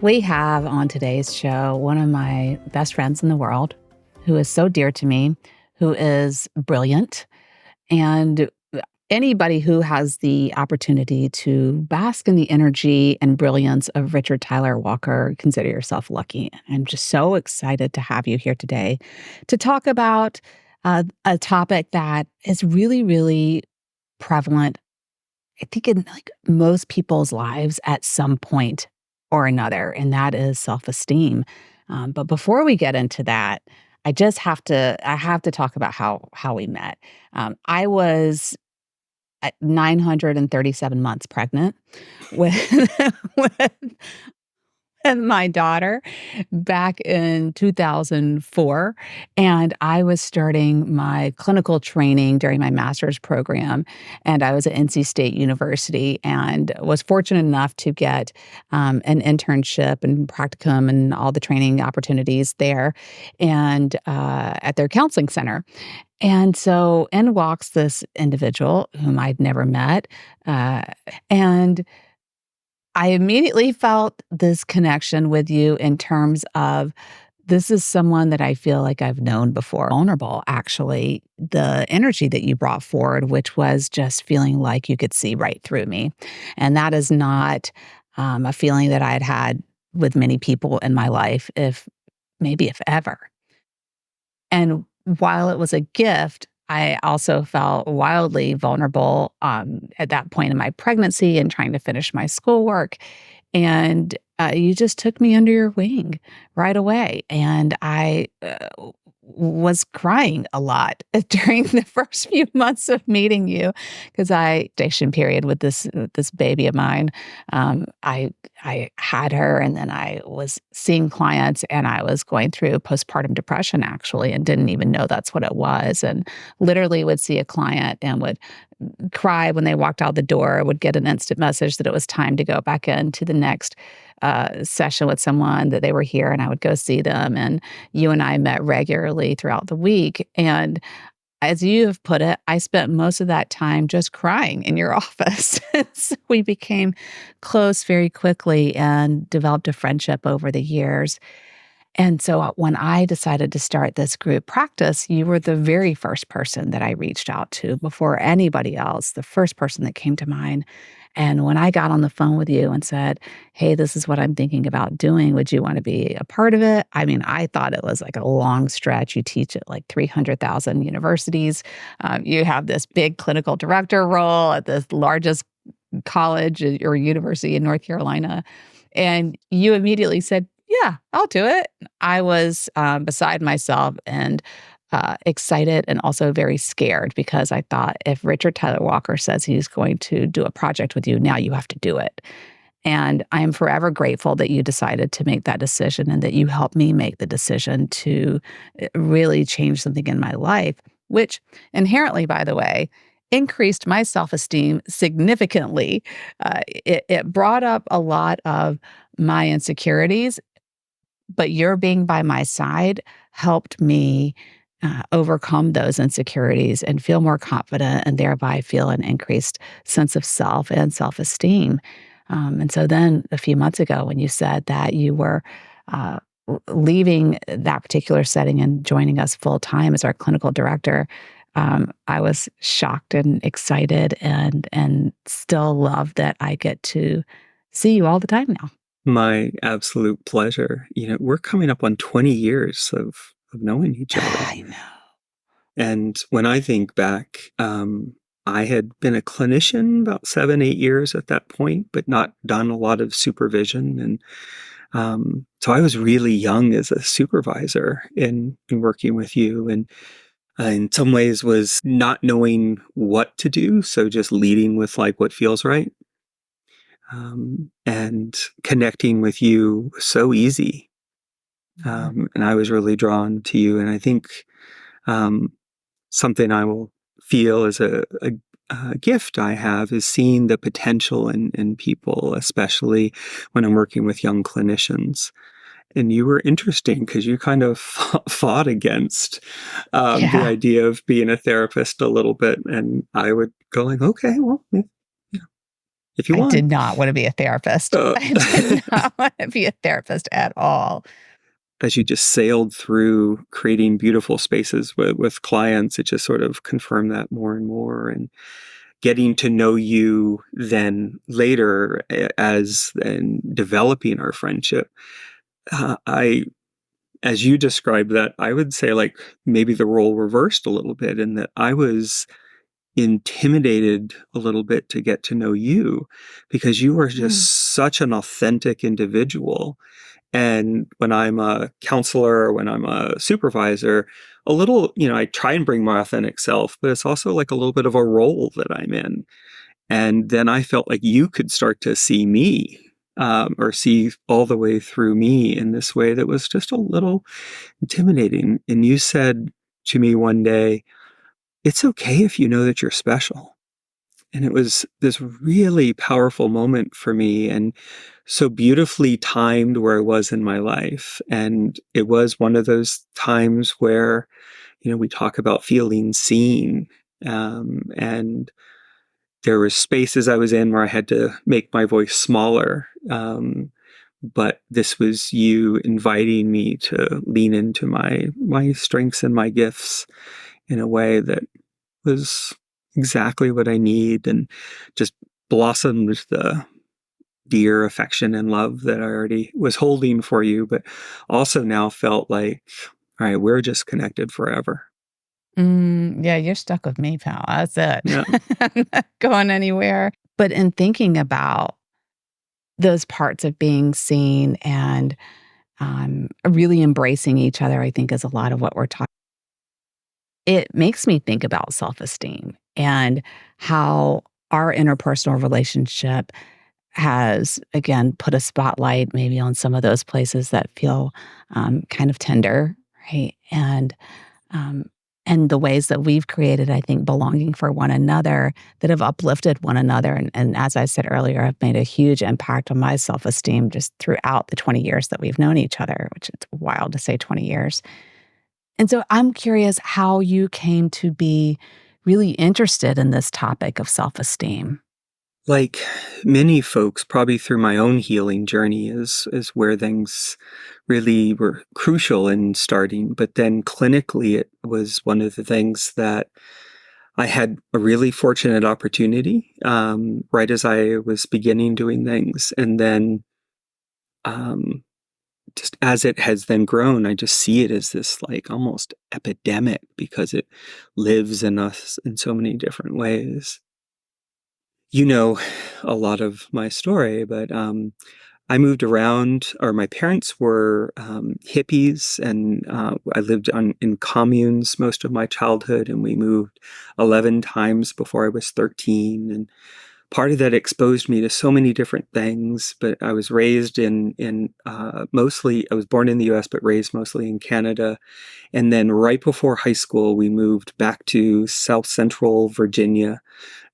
We have on today's show one of my best friends in the world who is so dear to me, who is brilliant. And anybody who has the opportunity to bask in the energy and brilliance of Richard Tyler Walker, consider yourself lucky. I'm just so excited to have you here today to talk about a topic that is really, really prevalent, I think, in like most people's lives at some point or another, and that is self-esteem. But before we get into that, I have to talk about how we met. I was at 937 months pregnant with with and my daughter back in 2004. And I was starting my clinical training during my master's program. And I was at NC State University and was fortunate enough to get an internship and practicum and all the training opportunities there and at their counseling center. And so in walks this individual whom I'd never met. Uh, and I immediately felt this connection with you in terms of this is someone that I feel like I've known before. Vulnerable, actually, the energy that you brought forward, which was just feeling like you could see right through me. And that is not a feeling that I had had with many people in my life, if ever. And while it was a gift, I also felt wildly vulnerable at that point in my pregnancy and trying to finish my schoolwork. And you just took me under your wing right away. And I was crying a lot during the first few months of meeting you because I station period with this baby of mine. I had her, and then I was seeing clients, and I was going through postpartum depression actually, and didn't even know that's what it was. And literally would see a client and would cry when they walked out the door, would get an instant message that it was time to go back into the next session with someone, that they were here and I would go see them. And you and I met regularly throughout the week. And as you have put it, I spent most of that time just crying in your office. So we became close very quickly and developed a friendship over the years. And so when I decided to start this group practice, you were the very first person that I reached out to before anybody else, the first person that came to mind. And when I got on the phone with you and said, hey, this is what I'm thinking about doing, would you want to be a part of it? I mean, I thought it was like a long stretch. You teach at like 300,000 universities. You have this big clinical director role at the largest college or university in North Carolina. And you immediately said, yeah, I'll do it. I was beside myself and excited and also very scared because I thought if Richard Tyler Walker says he's going to do a project with you, now you have to do it. And I am forever grateful that you decided to make that decision and that you helped me make the decision to really change something in my life, which inherently, by the way, increased my self-esteem significantly. It brought up a lot of my insecurities, but your being by my side helped me overcome those insecurities and feel more confident and thereby feel an increased sense of self and self-esteem. And so then a few months ago, when you said that you were uh, leaving that particular setting and joining us full time as our clinical director, I was shocked and excited and still love that I get to see you all the time now. My absolute pleasure. We're coming up on 20 years of knowing each other. I know. And when I think back, I had been a clinician about 7, 8 years at that point, but not done a lot of supervision. And so I was really young as a supervisor in working with you. And in some ways was not knowing what to do. So just leading with like what feels right. And connecting with you so easy. And I was really drawn to you. And I think something I will feel as a gift I have is seeing the potential in people, especially when I'm working with young clinicians. And you were interesting because you kind of fought against the idea of being a therapist a little bit. And I would go like, okay, well, if you I did want. not want to be a therapist. Uh, I did not want to be a therapist at all. as you just sailed through creating beautiful spaces with clients, it just sort of confirmed that more and more. And getting to know you then later as and developing our friendship, I, as you described that, I would say like maybe the role reversed a little bit in that I was intimidated a little bit to get to know you because you are Mm. just such an authentic individual. And when I'm a counselor or when I'm a supervisor, a little, I try and bring my authentic self, but it's also like a little bit of a role that I'm in. And then I felt like you could start to see me, or see all the way through me in this way that was just a little intimidating. And you said to me one day, it's okay if you know that you're special. And it was this really powerful moment for me and so beautifully timed where I was in my life. And it was one of those times where, we talk about feeling seen. And there were spaces I was in where I had to make my voice smaller. But this was you inviting me to lean into my strengths and my gifts in a way that was exactly what I need and just blossomed the dear affection and love that I already was holding for you, but also now felt like, all right, we're just connected forever. Yeah, you're stuck with me, pal. That's it. Yeah. I'm not going anywhere. But in thinking about those parts of being seen and really embracing each other, I think is a lot of what we're talking. It makes me think about self-esteem and how our interpersonal relationship has, again, put a spotlight maybe on some of those places that feel kind of tender, right? Um, and the ways that we've created, I think, belonging for one another that have uplifted one another. And as I said earlier, have made a huge impact on my self-esteem just throughout the 20 years that we've known each other, which it's wild to say 20 years. And so I'm curious how you came to be really interested in this topic of self-esteem. Like many folks, probably through my own healing journey is where things really were crucial in starting. But then clinically, it was one of the things that I had a really fortunate opportunity right as I was beginning doing things. And then um, just as it has then grown, I just see it as this like almost epidemic because it lives in us in so many different ways. You know a lot of my story, but I moved around, or my parents were hippies, and I lived in communes most of my childhood, and we moved 11 times before I was 13. And part of that exposed me to so many different things. But I was raised in mostly, I was born in the US, but raised mostly in Canada. And then right before high school, we moved back to South Central Virginia,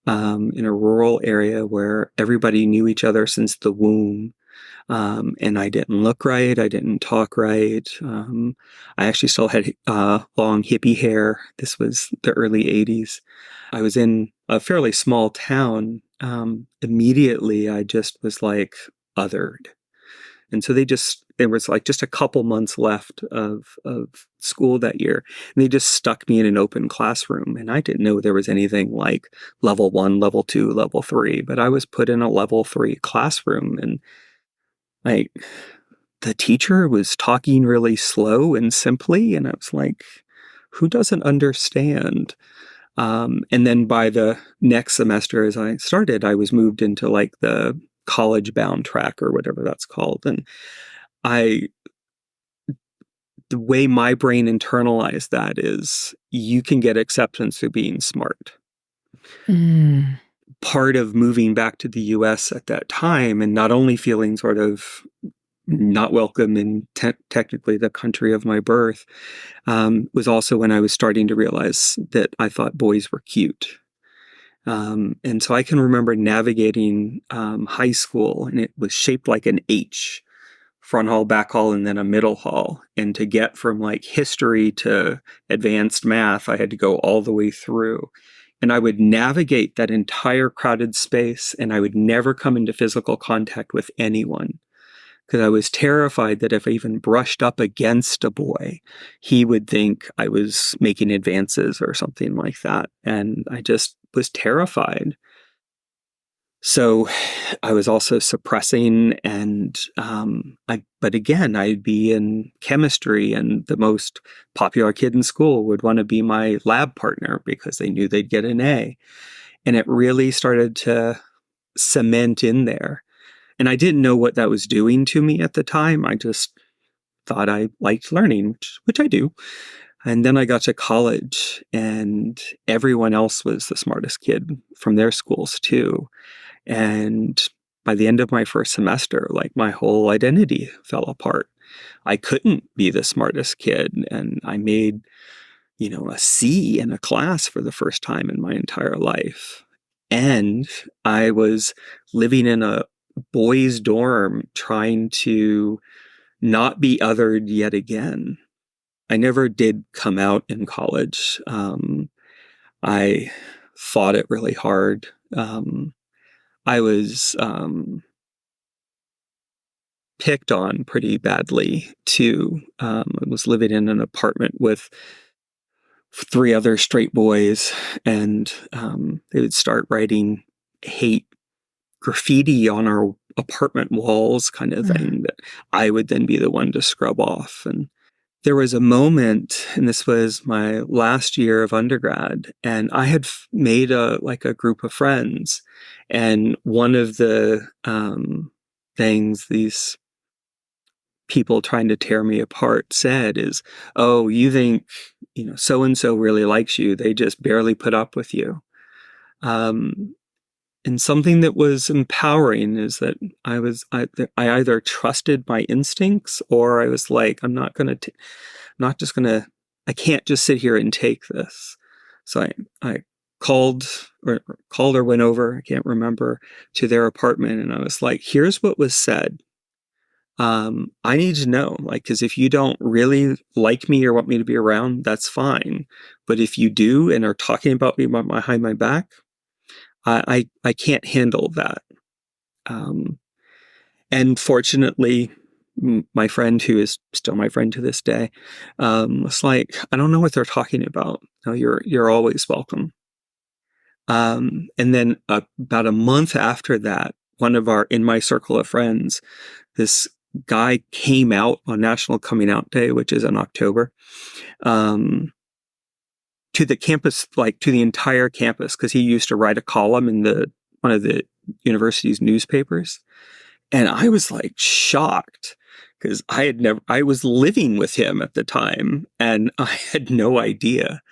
in a rural area where everybody knew each other since the womb. And I didn't look right. I didn't talk right. I actually still had long hippie hair. This was the early 80s. I was in a fairly small town. Immediately, I just was like othered. And so there was like just a couple months left of school that year. And they just stuck me in an open classroom. And I didn't know there was anything like level 1, level 2, level 3, but I was put in a level 3 classroom. And like the teacher was talking really slow and simply. And I was like, who doesn't understand? And then by the next semester, as I started, I was moved into like the college bound track or whatever that's called. And I, the way my brain internalized that is you can get acceptance through being smart. Mm. Part of moving back to the US at that time and not only feeling sort of not welcome in technically the country of my birth, was also when I was starting to realize that I thought boys were cute. And so I can remember navigating high school, and it was shaped like an H, front hall, back hall, and then a middle hall. And to get from like history to advanced math, I had to go all the way through. And I would navigate that entire crowded space, and I would never come into physical contact with anyone because I was terrified that if I even brushed up against a boy, he would think I was making advances or something like that. And I just was terrified. So I was also suppressing, and but again, I'd be in chemistry, and the most popular kid in school would want to be my lab partner because they knew they'd get an A. And it really started to cement in there. And I didn't know what that was doing to me at the time. I just thought I liked learning, which I do. And then I got to college, and everyone else was the smartest kid from their schools too. And by the end of my first semester, like my whole identity fell apart. I couldn't be the smartest kid. And I made, a C in a class for the first time in my entire life. And I was living in a boys' dorm trying to not be othered yet again. I never did come out in college. I fought it really hard. I was picked on pretty badly too. I was living in an apartment with three other straight boys, and they would start writing hate graffiti on our apartment walls, kind of thing, that I would then be the one to scrub off. And there was a moment, and this was my last year of undergrad, and I had made a group of friends, and one of the things these people trying to tear me apart said is, "Oh, you think so and so really likes you? They just barely put up with you." And something that was empowering is that I either trusted my instincts, or I was like, I can't just sit here and take this. So I called or went over, I can't remember, to their apartment, and I was like, here's what was said. I need to know, because if you don't really like me or want me to be around, that's fine. But if you do and are talking about me behind my back, I can't handle that. And fortunately, my friend, who is still my friend to this day, was like, I don't know what they're talking about. No, you're always welcome. And then about a month after that, in my circle of friends, this guy came out on National Coming Out Day, which is in October, to the campus, to the entire campus, because he used to write a column in one of the university's newspapers. And I was shocked, because I was living with him at the time, and I had no idea.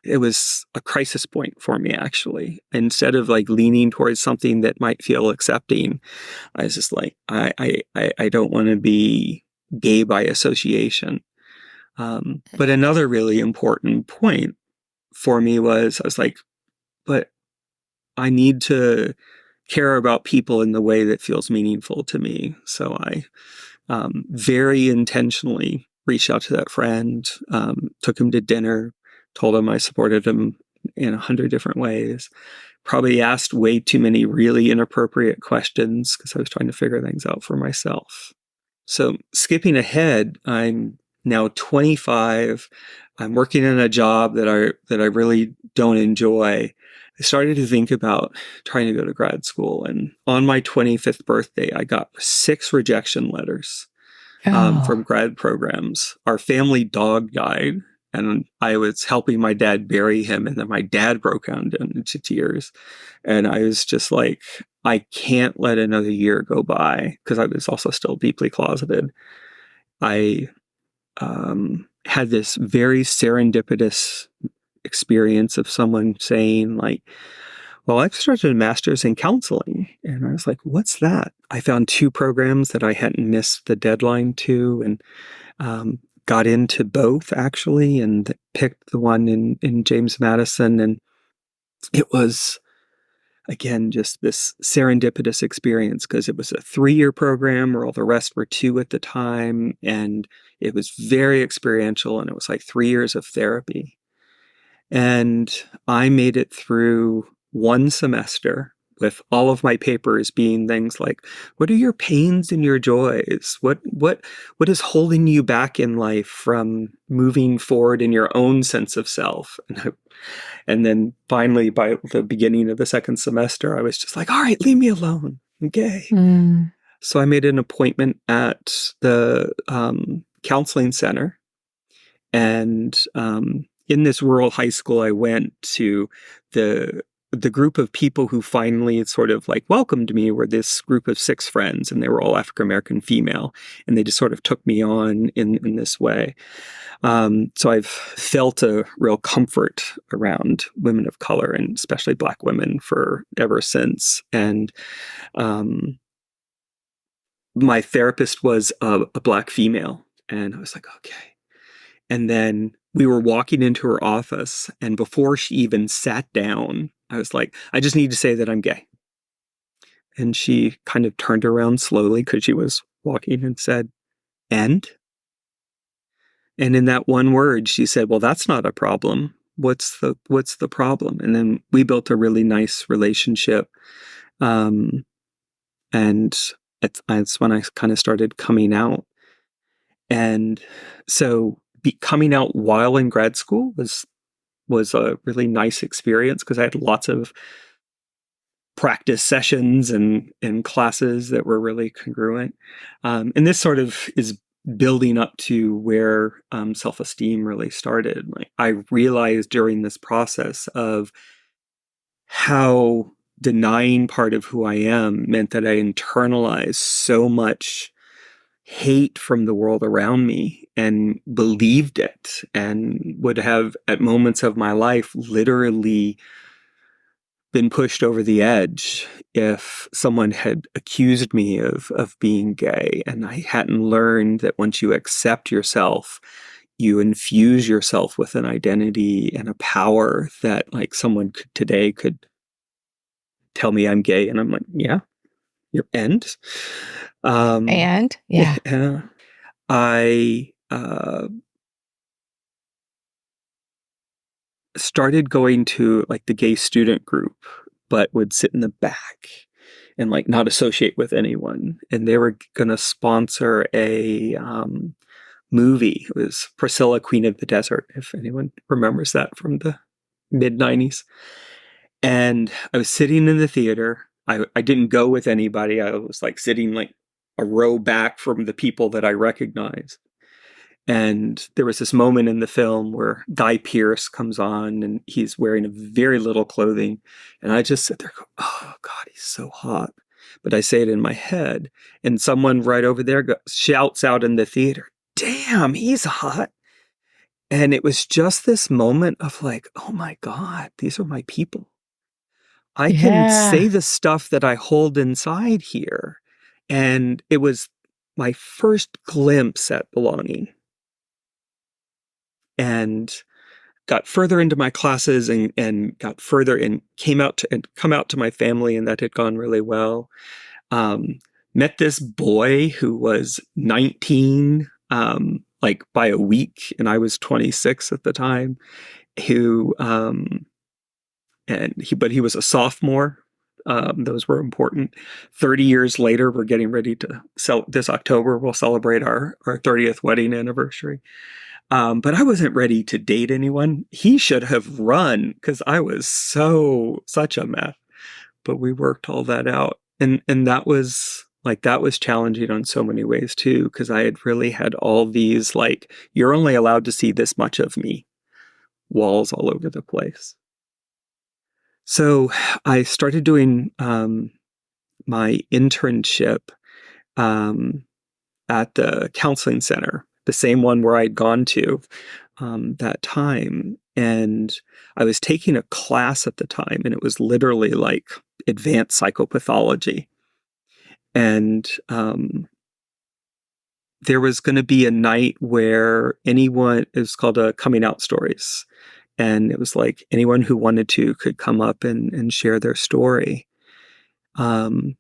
It was a crisis point for me, actually. Instead of leaning towards something that might feel accepting, I was just I don't want to be gay by association. But another really important point for me was, I was like, but I need to care about people in the way that feels meaningful to me. So I very intentionally reached out to that friend, took him to dinner, told him I supported him in 100 different ways, probably asked way too many really inappropriate questions because I was trying to figure things out for myself. So skipping ahead, I'm now 25. I'm working in a job that I really don't enjoy. I started to think about trying to go to grad school. And on my 25th birthday, I got 6 rejection letters from grad programs. Our family dog died, and I was helping my dad bury him. And then my dad broke down into tears. And I was just like, I can't let another year go by, because I was also still deeply closeted. I had this very serendipitous experience of someone saying, well, I've started a master's in counseling. And I was like, what's that? I found 2 programs that I hadn't missed the deadline to, and got into both, actually, and picked the one in James Madison. And it was, again, just this serendipitous experience, because it was a 3-year program where all the rest were 2 at the time. And it was very experiential, and it was 3 years of therapy. And I made it through one semester with all of my papers being things like, what are your pains and your joys? What is holding you back in life from moving forward in your own sense of self? And then finally, by the beginning of the second semester, I was just like, all right, leave me alone. I'm gay. Mm. So I made an appointment at the counseling center. And in this rural high school, I went to the group of people who finally sort of like welcomed me were this group of 6 friends, and they were all African American female, and they just sort of took me on in this way. So I've felt a real comfort around women of color, and especially Black women, for ever since. And um, my therapist was a Black female, and I was like, okay. And then we were walking into her office, and before she even sat down, I was like, I just need to say that I'm gay. And she kind of turned around slowly because she was walking and said, and? And in that one word, she said, well, that's not a problem. What's the problem? And then we built a really nice relationship. And it's when I kind of started coming out. And so coming out while in grad school was a really nice experience because I had lots of practice sessions and classes that were really congruent. And this sort of is building up to where self-esteem really started. Like I realized during this process of how denying part of who I am meant that I internalized so much hate from the world around me and believed it, and would have at moments of my life literally been pushed over the edge if someone had accused me of being gay. And I hadn't learned that once you accept yourself, you infuse yourself with an identity and a power that like someone today could tell me I'm gay, and I'm like, yeah, your end. And yeah. Yeah. I started going to like the gay student group, but would sit in the back and like not associate with anyone. And they were going to sponsor a movie. It was Priscilla, Queen of the Desert, if anyone remembers that from the mid 90s. And I was sitting in the theater. I didn't go with anybody. I was like sitting like a row back from the people that I recognized. And there was this moment in the film where Guy Pearce comes on and he's wearing a very little clothing. And I just sit there and go, oh, God, he's so hot. But I say it in my head. And someone right over there shouts out in the theater, damn, he's hot. And it was just this moment of like, oh my God, these are my people. I can Yeah. say the stuff that I hold inside here. And it was my first glimpse at belonging. And got further into my classes and got further and come out to my family, and that had gone really well. Met this boy who was 19, like by a week, and I was 26 at the time, who, but he was a sophomore. Those were important. 30 years later, we're getting ready to this October, we'll celebrate our 30th wedding anniversary. But I wasn't ready to date anyone. He should have run because I was such a mess. But we worked all that out. And that was challenging on so many ways too, because I had really had all these like, you're only allowed to see this much of me walls all over the place. So I started doing my internship at the counseling center, the same one where I'd gone to that time. And I was taking a class at the time, and it was literally like advanced psychopathology. And there was going to be a night where it was called a coming out stories. And it was like anyone who wanted to could come up and share their story. And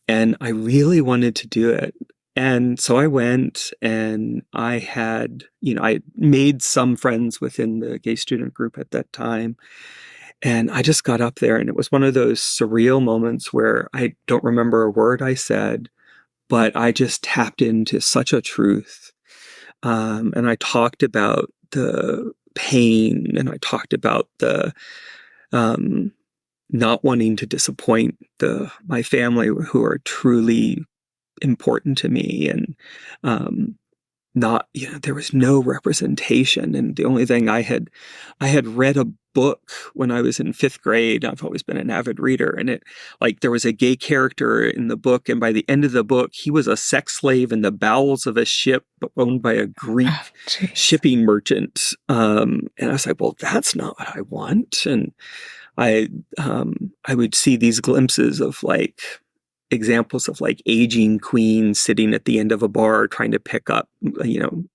I really wanted to do it. And so I went, and I had, I made some friends within the gay student group at that time. And I just got up there, and it was one of those surreal moments where I don't remember a word I said, but I just tapped into such a truth. And I talked about the pain, and I talked about the um, not wanting to disappoint my family, who are truly important to me, and um, not, there was no representation. And the only thing I had read a book when I was in fifth grade. I've always been an avid reader, and there was a gay character in the book, and by the end of the book, he was a sex slave in the bowels of a ship owned by a Oh, Greek jeez. shipping merchant. And I was like, well, that's not what I want. And I I would see these glimpses of examples of aging queens sitting at the end of a bar trying to pick up, young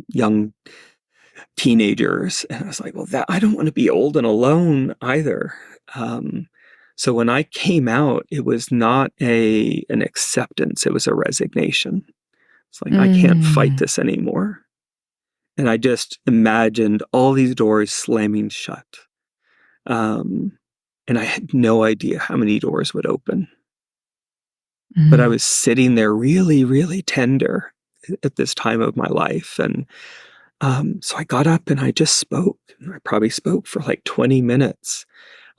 young teenagers. And I was like, well, that I don't want to be old and alone either. Um, so when I came out, it was not an acceptance, it was a resignation. It's like, I can't fight Mm, this anymore. And I just imagined all these doors slamming shut. Um, and I had no idea how many doors would open. But I mm, was sitting there really, really tender at this time of my life. And so I got up and I just spoke. I probably spoke for 20 minutes.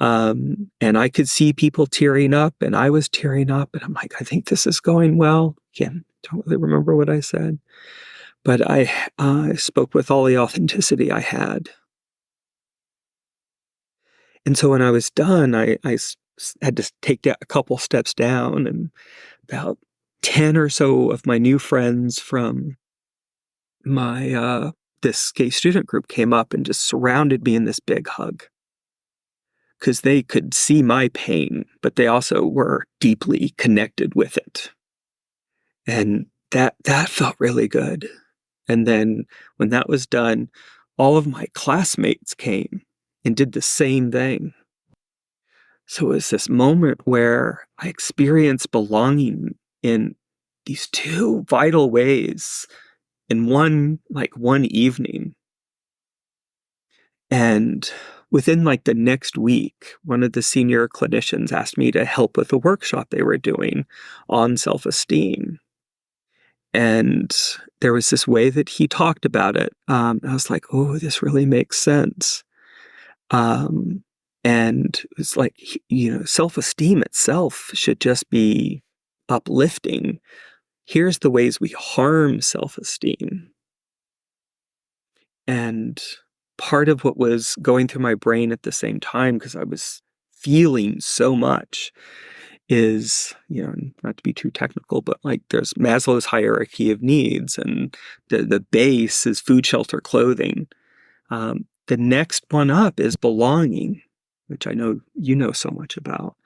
And I could see people tearing up, and I was tearing up. And I'm like, I think this is going well. Again, don't really remember what I said. But I spoke with all the authenticity I had. And so when I was done, had to take a couple steps down, and about 10 or so of my new friends from my this gay student group came up and just surrounded me in this big hug, because they could see my pain, but they also were deeply connected with it. And that felt really good. And then when that was done, all of my classmates came and did the same thing. So it was this moment where I experienced belonging in these two vital ways in one evening. And within the next week, one of the senior clinicians asked me to help with a workshop they were doing on self-esteem. And there was this way that he talked about it. I was like, oh, this really makes sense. Um, and it's like, self-esteem itself should just be uplifting. Here's the ways we harm self-esteem. And part of what was going through my brain at the same time, because I was feeling so much, is, not to be too technical, but there's Maslow's hierarchy of needs, and the base is food, shelter, clothing. The next one up is belonging, which I know you know so much about.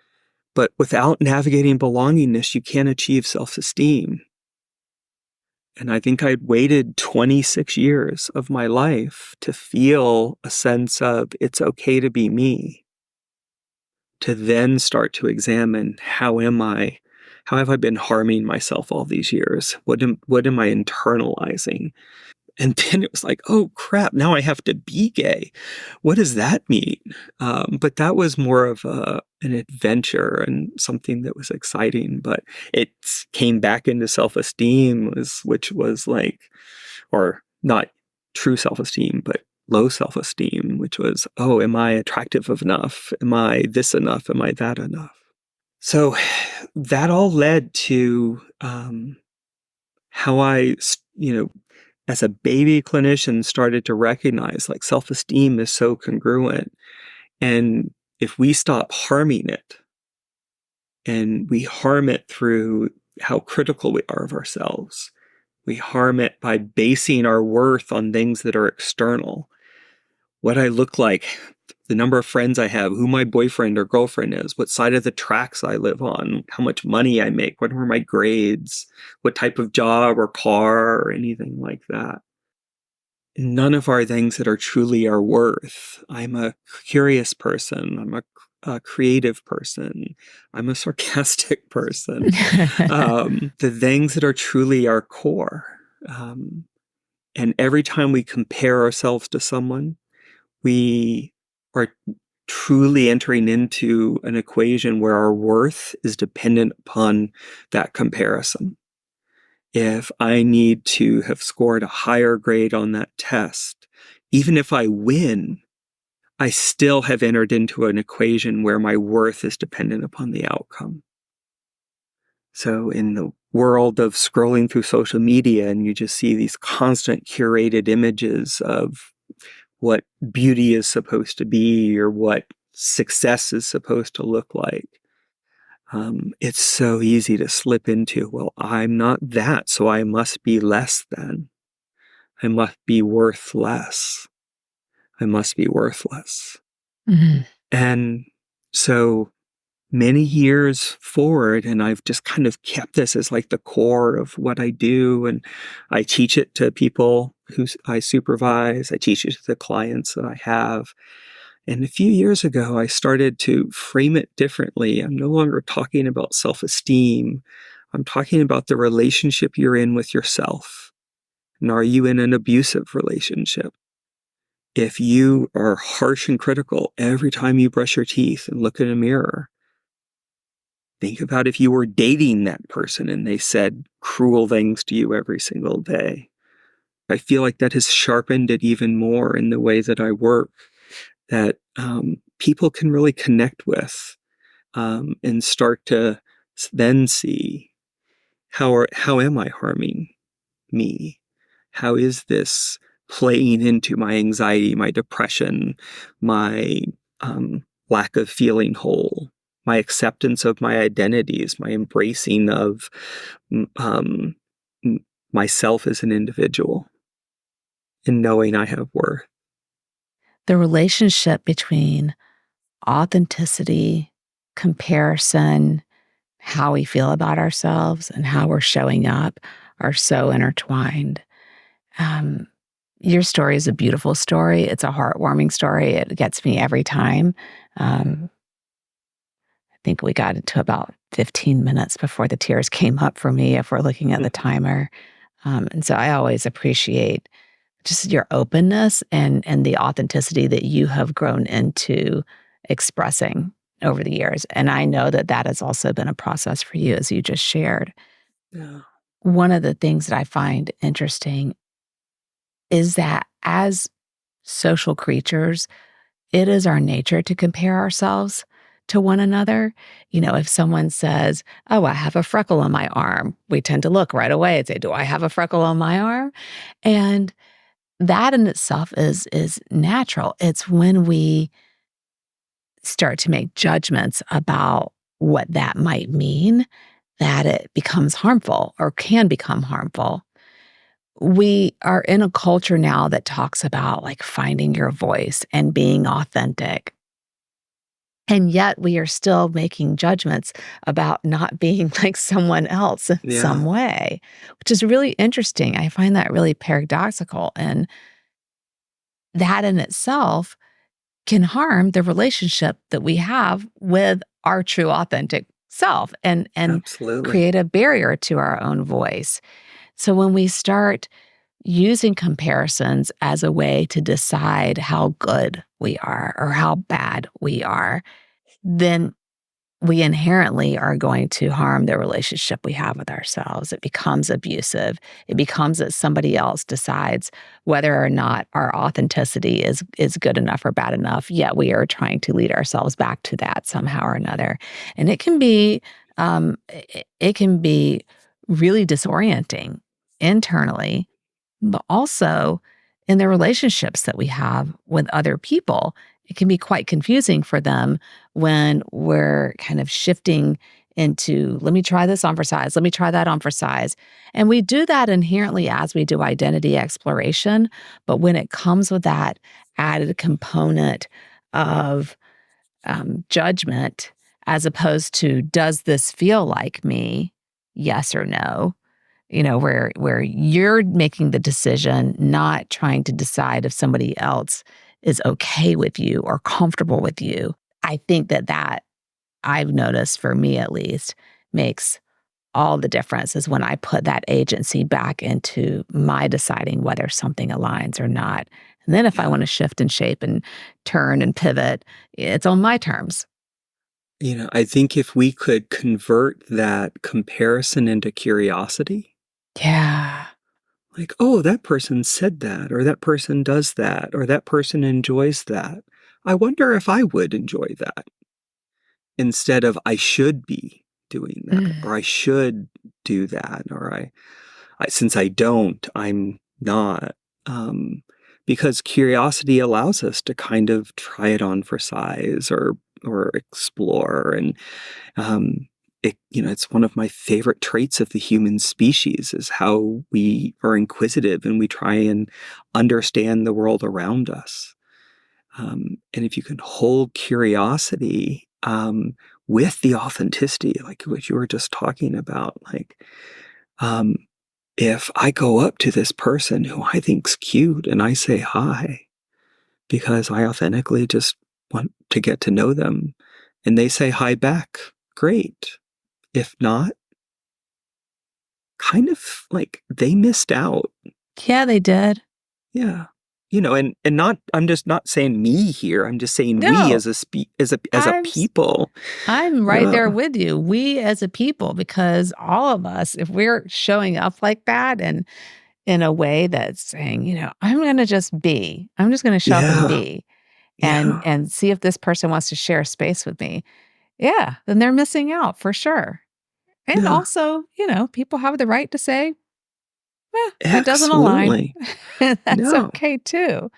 But without navigating belongingness, you can't achieve self-esteem. And I think I'd waited 26 years of my life to feel a sense of it's okay to be me, to then start to examine how have I been harming myself all these years? What am I internalizing? And then it was like, oh crap, now I have to be gay. What does that mean? But that was more of an adventure and something that was exciting. But it came back into self-esteem, which was or not true self-esteem, but low self-esteem, which was, oh, am I attractive enough? Am I this enough? Am I that enough? So that all led to how as a baby clinician, started to recognize self-esteem is so congruent. And if we stop harming it, and we harm it through how critical we are of ourselves, we harm it by basing our worth on things that are external. What I look like, the number of friends I have, who my boyfriend or girlfriend is, what side of the tracks I live on, how much money I make, what are my grades, what type of job or car or anything like that. None of our things that are truly our worth. I'm a curious person. I'm a a creative person. I'm a sarcastic person. The things that are truly our core. And every time we compare ourselves to someone, we are truly entering into an equation where our worth is dependent upon that comparison. If I need to have scored a higher grade on that test, even if I win, I still have entered into an equation where my worth is dependent upon the outcome. So in the world of scrolling through social media, and you just see these constant curated images of what beauty is supposed to be or what success is supposed to look like, it's so easy to slip into, well, I'm not that, so I must be less than. I must be worth less. I must be worthless. Mhm. And so many years forward, and I've just kind of kept this as like the core of what I do. And I teach it to people who I supervise. I teach it to the clients that I have. And a few years ago, I started to frame it differently. I'm no longer talking about self-esteem. I'm talking about the relationship you're in with yourself. And are you in an abusive relationship? If you are harsh and critical every time you brush your teeth and look in a mirror, think about if you were dating that person and they said cruel things to you every single day. I feel like that has sharpened it even more in the way that I work, that people can really connect with and start to then see how am I harming me? How is this playing into my anxiety, my depression, my lack of feeling whole, my acceptance of my identities, my embracing of um, myself as an individual, and knowing I have worth. The relationship between authenticity, comparison, how we feel about ourselves, and how we're showing up are so intertwined. Um, your story is a beautiful story. It's a heartwarming story. It gets me every time. Um, I think we got into about 15 minutes before the tears came up for me if we're looking at the timer. And so I always appreciate just your openness and the authenticity that you have grown into expressing over the years. And I know that that has also been a process for you, as you just shared. Yeah, One of the things that I find interesting is that as social creatures, it is our nature to compare ourselves to one another. You know, if someone says, "Oh, I have a freckle on my arm," we tend to look right away and say, "Do I have a freckle on my arm?" And that in itself is natural. It's when we start to make judgments about what that might mean that it becomes harmful or can become harmful. We are in a culture now that talks about like finding your voice and being authentic. And yet we are still making judgments about not being like someone else in some yeah, way, which is really interesting. I find that really paradoxical. And that in itself can harm the relationship that we have with our true authentic self and absolutely. create a barrier to our own voice. So when we start using comparisons as a way to decide how good we are or how bad we are, then we inherently are going to harm the relationship we have with ourselves. It becomes abusive. It becomes that somebody else decides whether or not our authenticity is good enough or bad enough, yet we are trying to lead ourselves back to that somehow or another. And it can be really disorienting internally, but also in the relationships that we have with other people. It can be quite confusing for them when we're kind of shifting into, let me try this on for size, let me try that on for size. And we do that inherently as we do identity exploration. But when it comes with that added component of judgment, as opposed to, does this feel like me? Yes or no? You know, where you're making the decision, not trying to decide if somebody else is okay with you or comfortable with you. I think that I've noticed, for me at least, makes all the difference is when I put that agency back into my deciding whether something aligns or not. And then if I Yeah. want to shift and shape and turn and pivot, it's on my terms. I think if we could convert that comparison into curiosity, Yeah. like, oh, that person said that, or that person does that, or that person enjoys that. I wonder if I would enjoy that, instead of I should be doing that, Mm. or I should do that, or since I don't, I'm not. Um, because curiosity allows us to kind of try it on for size, or explore. And it's one of my favorite traits of the human species, is how we are inquisitive and we try and understand the world around us. And if you can hold curiosity with the authenticity, like what you were just talking about, like, um, if I go up to this person who I think's cute and I say hi because I authentically just want to get to know them, and they say hi back, great. If not, kind of like they missed out. Yeah, they did. Yeah. And not, I'm just not saying me here. I'm just saying we No, as a I'm s- people. I'm right Yeah. there with you. We as a people, because all of us, if we're showing up like that and in a way that's saying, I'm going to just be, I'm just going to show up and Yeah. be, and Yeah. and see if this person wants to share space with me. Yeah, then they're missing out for sure. And Yeah. also, people have the right to say, that doesn't align. Absolutely. That's No. okay too.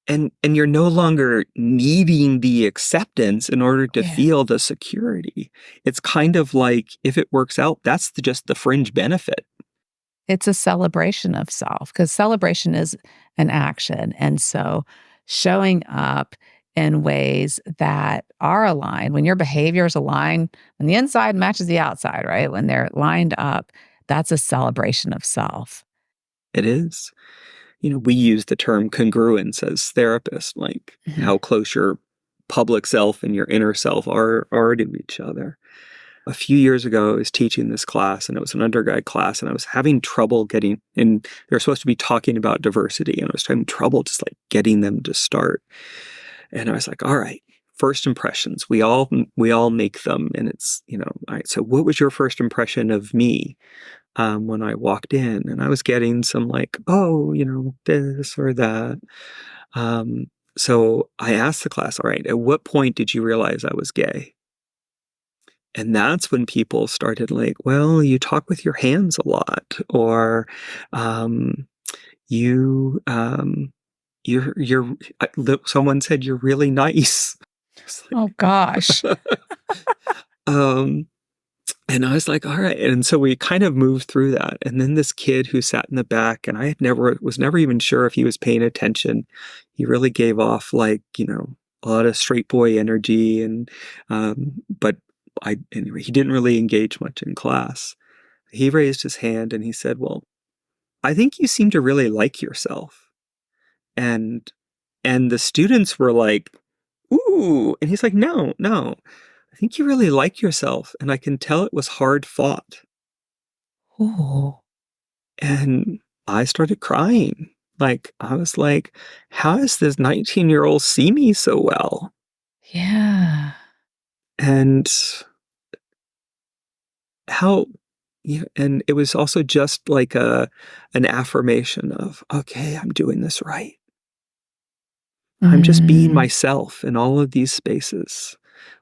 And you're no longer needing the acceptance in order to Yeah. feel the security. It's kind of like, if it works out, that's just the fringe benefit. It's a celebration of self, because celebration is an action. And so showing up in ways that are aligned, when your behaviors align, when the inside matches the outside, right? When they're lined up, that's a celebration of self. It is. We use the term congruence as therapists, like Mhm. how close your public self and your inner self are to each other. A few years ago, I was teaching this class, and it was an undergrad class, and I was having trouble getting, and they're supposed to be talking about diversity, and I was having trouble just like getting them to start. And I was like, all right, first impressions, we all make them. And it's, all right, so what was your first impression of me when I walked in? And I was getting some like, oh, this or that. Um, so I asked the class, all right, at what point did you realize I was gay? And that's when people started like, well, you talk with your hands a lot, or um, you, someone said you're really nice. It's Oh gosh. like, um, and I was like, all right. And so we kind of moved through that. And then this kid who sat in the back, and was never even sure if he was paying attention. He really gave off like, a lot of straight boy energy. But anyway, he didn't really engage much in class. He raised his hand and he said, well, I think you seem to really like yourself. And, and the students were like, ooh. And he's like, no, no, I think you really like yourself. And I can tell it was hard fought. Ooh, And I started crying. Like, I was like, how does this 19-year-old see me so well? yeah. And how, and it was also just like an affirmation of, okay, I'm doing this right. I'm just being Mm. myself in all of these spaces,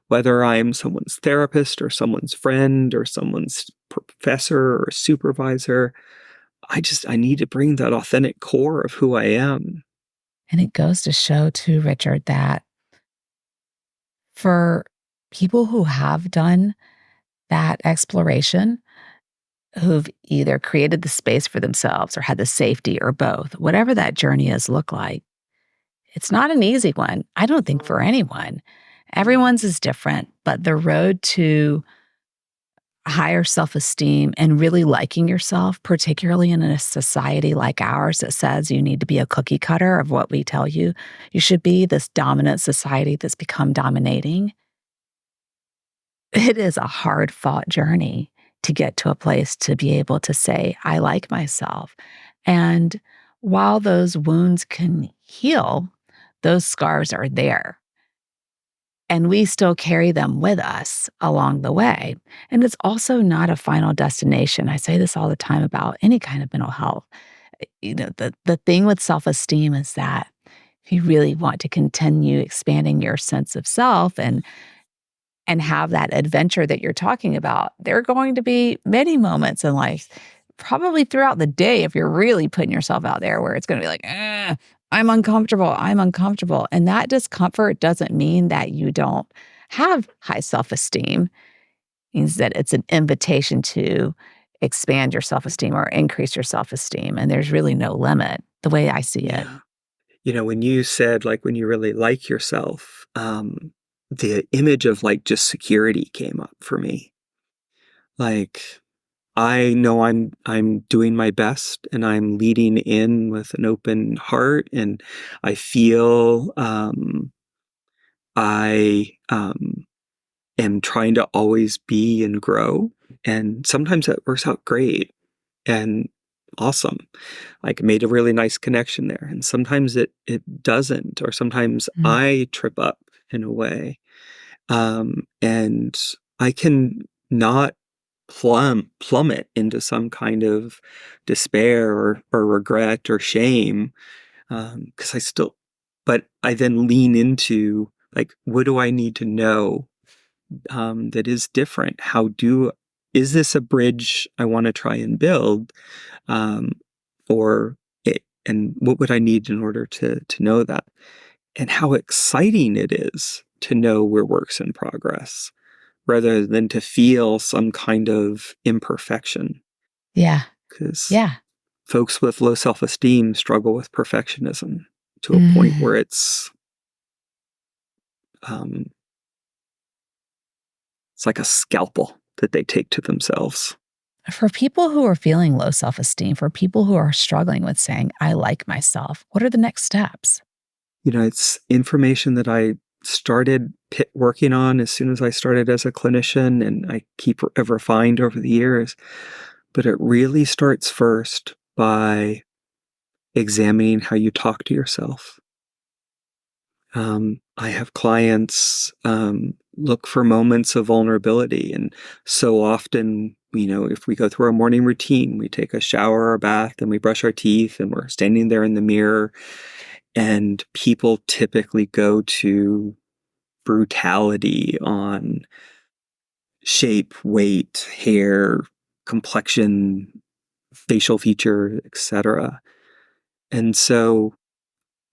whether I'm someone's therapist or someone's friend or someone's professor or supervisor. I need to bring that authentic core of who I am. And it goes to show too, Richard, that for people who have done that exploration, who've either created the space for themselves or had the safety or both, whatever that journey has looked like, it's not an easy one. I don't think for anyone. Everyone's is different, but the road to higher self esteem and really liking yourself, particularly in a society like ours that says you need to be a cookie cutter of what we tell you you should be, this dominant society that's become dominating. it is a hard fought journey to get to a place to be able to say, I like myself. And while those wounds can heal, those scars are there. And we still carry them with us along the way. And it's also not a final destination. I say this all the time about any kind of mental health. The thing with self-esteem is that if you really want to continue expanding your sense of self and have that adventure that you're talking about, there are going to be many moments in life, probably throughout the day, if you're really putting yourself out there, where it's going to be like, I'm uncomfortable. I'm uncomfortable. And that discomfort doesn't mean that you don't have high self esteem, it means that it's an invitation to expand your self esteem or increase your self esteem. And there's really no limit, the way I see it. Yeah. When you said, like, when you really like yourself, the image of, like, just security came up for me. Like, I know I'm doing my best and I'm leading in with an open heart, and I feel I am trying to always be and grow. And sometimes that works out great and awesome. Like, made a really nice connection there. And sometimes it doesn't, or sometimes Mm. I trip up in a way. And I can not plummet into some kind of despair or regret or shame, because but I then lean into, like, what do I need to know that is different? Is this a bridge I want to try and build? Um, and what would I need in order to know that? And how exciting it is to know we're works in progress rather than to feel some kind of imperfection. Yeah. Because Yeah. folks with low self-esteem struggle with perfectionism to a point Mm. where um, it's like a scalpel that they take to themselves. For people who are feeling low self esteem, for people who are struggling with saying, I like myself, what are the next steps? It's information that I started working on as soon as I started as a clinician, and I have refined over the years. But it really starts first by examining how you talk to yourself. I have clients look for moments of vulnerability. And so often, if we go through our morning routine, we take a shower or a bath and we brush our teeth and we're standing there in the mirror. And people typically go to brutality on shape, weight, hair, complexion, facial feature, etc. And so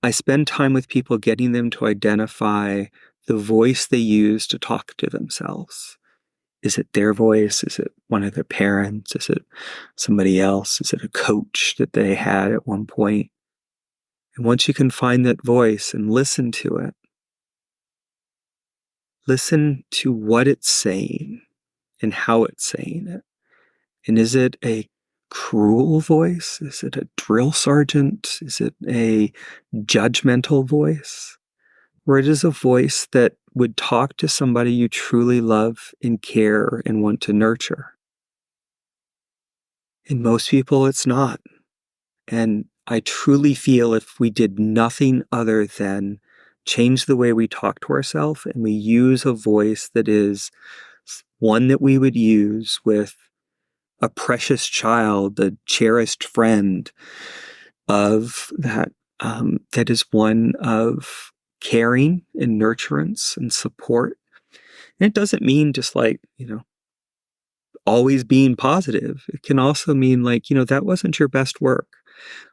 I spend time with people getting them to identify the voice they use to talk to themselves. Is it their voice? Is it one of their parents? Is it somebody else? Is it a coach that they had at one point? And once you can find that voice and listen to it, listen to what it's saying and how it's saying it. And is it a cruel voice? Is it a drill sergeant? Is it a judgmental voice? Or it is a voice that would talk to somebody you truly love and care and want to nurture. In most people, it's not. And I truly feel if we did nothing other than change the way we talk to ourselves and we use a voice that is one that we would use with a precious child, a cherished friend of that, that is one of caring and nurturance and support. And it doesn't mean just like, always being positive. It can also mean like, that wasn't your best work,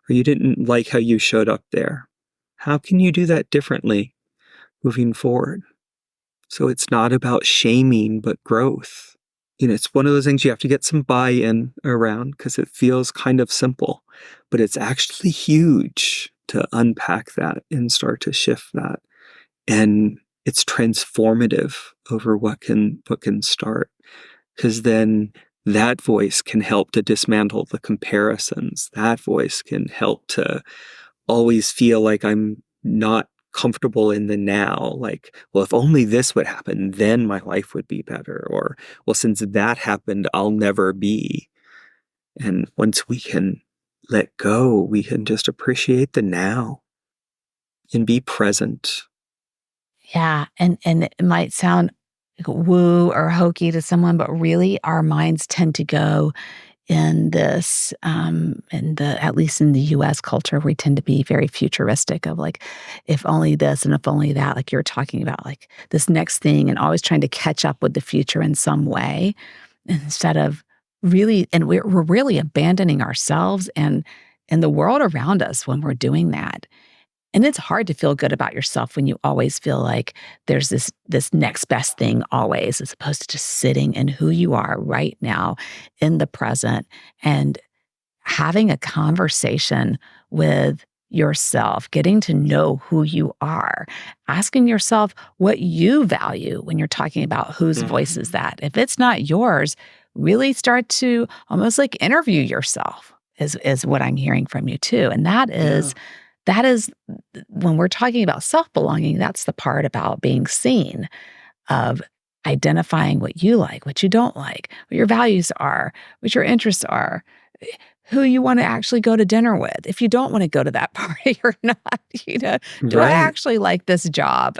or you didn't like how you showed up there. How can you do that differently moving forward? So it's not about shaming, but growth. It's one of those things you have to get some buy-in around because it feels kind of simple, but it's actually huge to unpack that and start to shift that. And it's transformative over what can start, because then that voice can help to dismantle the comparisons. That voice can help to always feel like I'm not comfortable in the now. Like, well, if only this would happen, then my life would be better. Or, well, since that happened, I'll never be. And once we can let go, we can just appreciate the now and be present. Yeah, and it might sound like woo or hokey to someone, but really our minds tend to go in this, in the at least in the US culture, we tend to be very futuristic of like, if only this and if only that, like you're talking about, like this next thing and always trying to catch up with the future in some way instead of really, and we're really abandoning ourselves and the world around us when we're doing that. And it's hard to feel good about yourself when you always feel like there's this next best thing always, as opposed to just sitting in who you are right now in the present and having a conversation with yourself, getting to know who you are, asking yourself what you value when you're talking about whose voice is Mm-hmm. that. If it's not yours, really start to almost like interview yourself is what I'm hearing from you too. And Yeah. that is when we're talking about self-belonging, that's the part about being seen, of identifying what you like, what you don't like, what your values are, what your interests are, who you want to actually go to dinner with. If you don't want to go to that party or not, do I Right. actually like this job?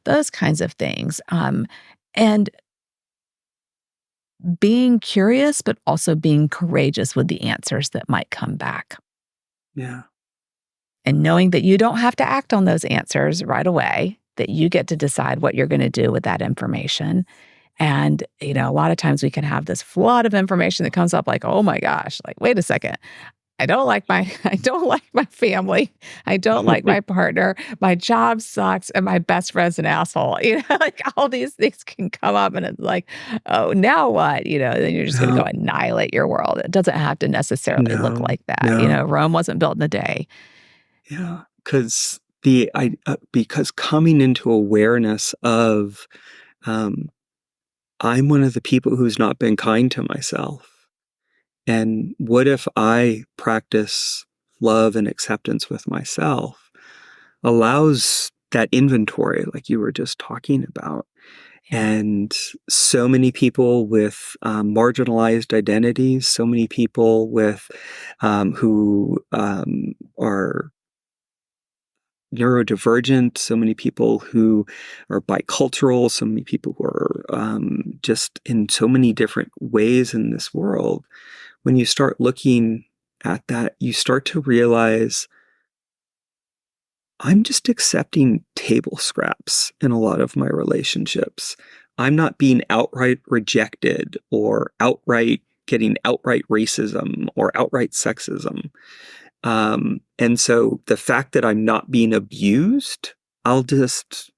Those kinds of things. And being curious, but also being courageous with the answers that might come back. Yeah. And knowing that you don't have to act on those answers right away, that you get to decide what you're going to do with that information. And, a lot of times we can have this flood of information that comes up like, oh my gosh, like, wait a second. I don't like my I don't like my family. I don't like my partner. My job sucks and my best friend's an asshole. Like all these things can come up and it's like, oh, now what? Then you're just gonna go No, annihilate your world. It doesn't have to necessarily look no, like that. no. Rome wasn't built in a day. Yeah. Because coming into awareness of, um, I'm one of the people who's not been kind to myself. And what if I practice love and acceptance with myself allows that inventory, like you were just talking about. Yeah. And so many people with marginalized identities, so many people with who are neurodivergent, so many people who are bicultural, so many people who are just in so many different ways in this world. When you start looking at that, you start to realize I'm just accepting table scraps in a lot of my relationships. I'm not being outright rejected or outright getting outright racism or outright sexism. And so the fact that I'm not being abused, I'll just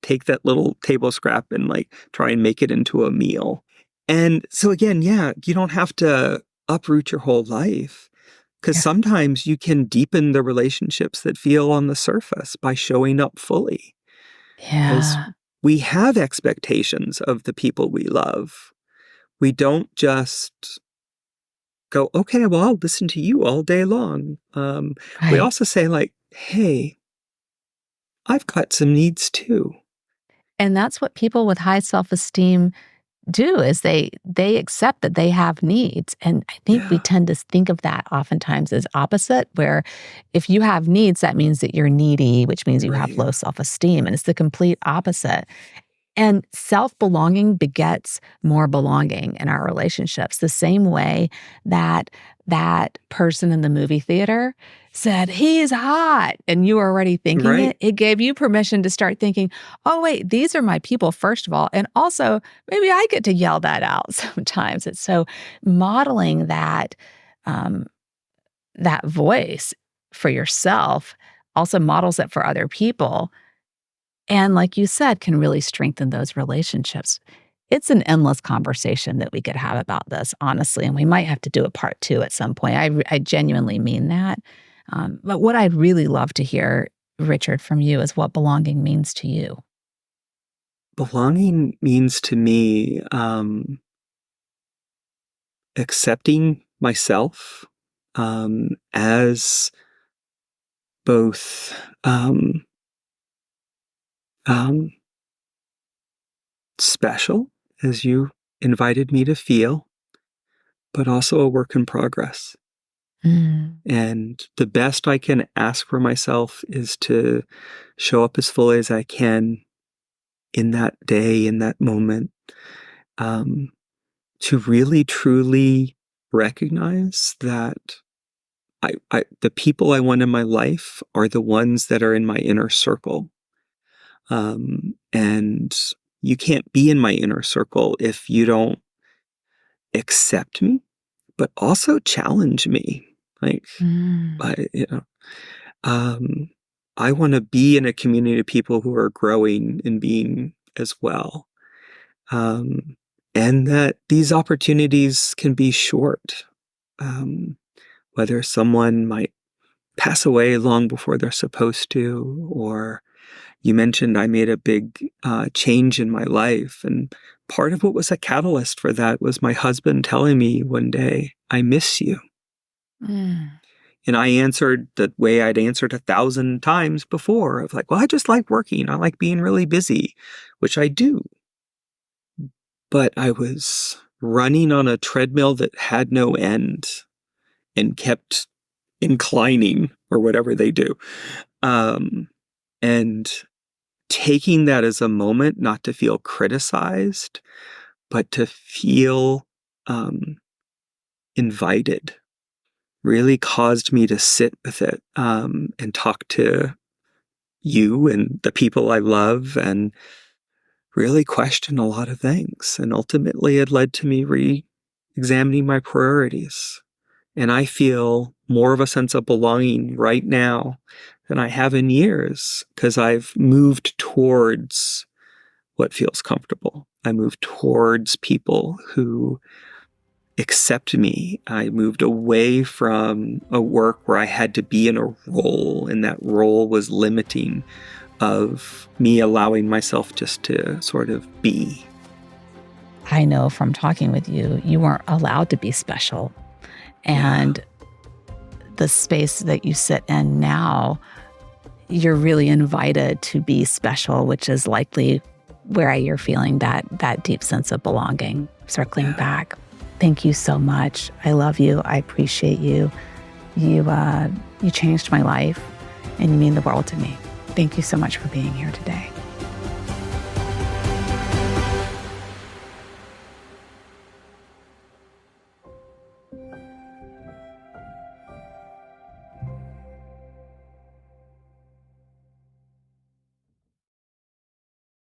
take that little table scrap and like try and make it into a meal. And so again, yeah, you don't have to uproot your whole life because Yeah. sometimes you can deepen the relationships that feel on the surface by showing up fully. Because Yeah. we have expectations of the people we love. We don't just go, okay, well, I'll listen to you all day long. We Right. also say, like, hey, I've got some needs too. And that's what people with high self-esteem do is they accept that they have needs, and I think we Yeah, tend to think of that oftentimes as opposite, where if you have needs, that means that you're needy, which means you have right, low self-esteem, and it's the complete opposite. And self-belonging begets more belonging in our relationships, the same way that that person in the movie theater said, "He's hot," and you were already thinking right. it gave you permission to start thinking, "Oh, wait, these are my people, first of all, and also, maybe I get to yell that out sometimes." It's so modeling um, that voice for yourself also models it for other people, and like you said, can really strengthen those relationships. It's an endless conversation that we could have about this, honestly, and we might have to do a part 2 at some point. I genuinely mean that. But what I'd really love to hear, Richard, from you is what belonging means to you. Belonging means to me accepting myself as both special, as you invited me to feel, but also a work in progress. Mm. And the best I can ask for myself is to show up as fully as I can in that day, in that moment, to really truly recognize that the people I want in my life are the ones that are in my inner circle. And you can't be in my inner circle if you don't accept me, but also challenge me. Like, Mm. I, you know, um, I want to be in a community of people who are growing and being as well. Um, and that these opportunities can be short. Whether someone might pass away long before they're supposed to, or you mentioned I made a big change in my life. And part of what was a catalyst for that was my husband telling me one day, I miss you. Mm. And I answered the way I'd answered 1,000 times before of like, well, I just like working. I like being really busy, which I do. But I was running on a treadmill that had no end and kept inclining or whatever they do. And taking that as a moment, not to feel criticized, but to feel invited, really caused me to sit with it and talk to you and the people I love and really question a lot of things. And ultimately, it led to me re-examining my priorities. And I feel more of a sense of belonging right now than I have in years because I've moved towards what feels comfortable. I moved towards people who accept me. I moved away from a work where I had to be in a role, and that role was limiting of me allowing myself just to sort of be. I know from talking with you, you weren't allowed to be special. Yeah. And the space that you sit in now, you're really invited to be special, which is likely where you're feeling that deep sense of belonging. Circling Yeah. back, thank you so much. I love you. I appreciate you. You changed my life, and you mean the world to me. Thank you so much for being here today.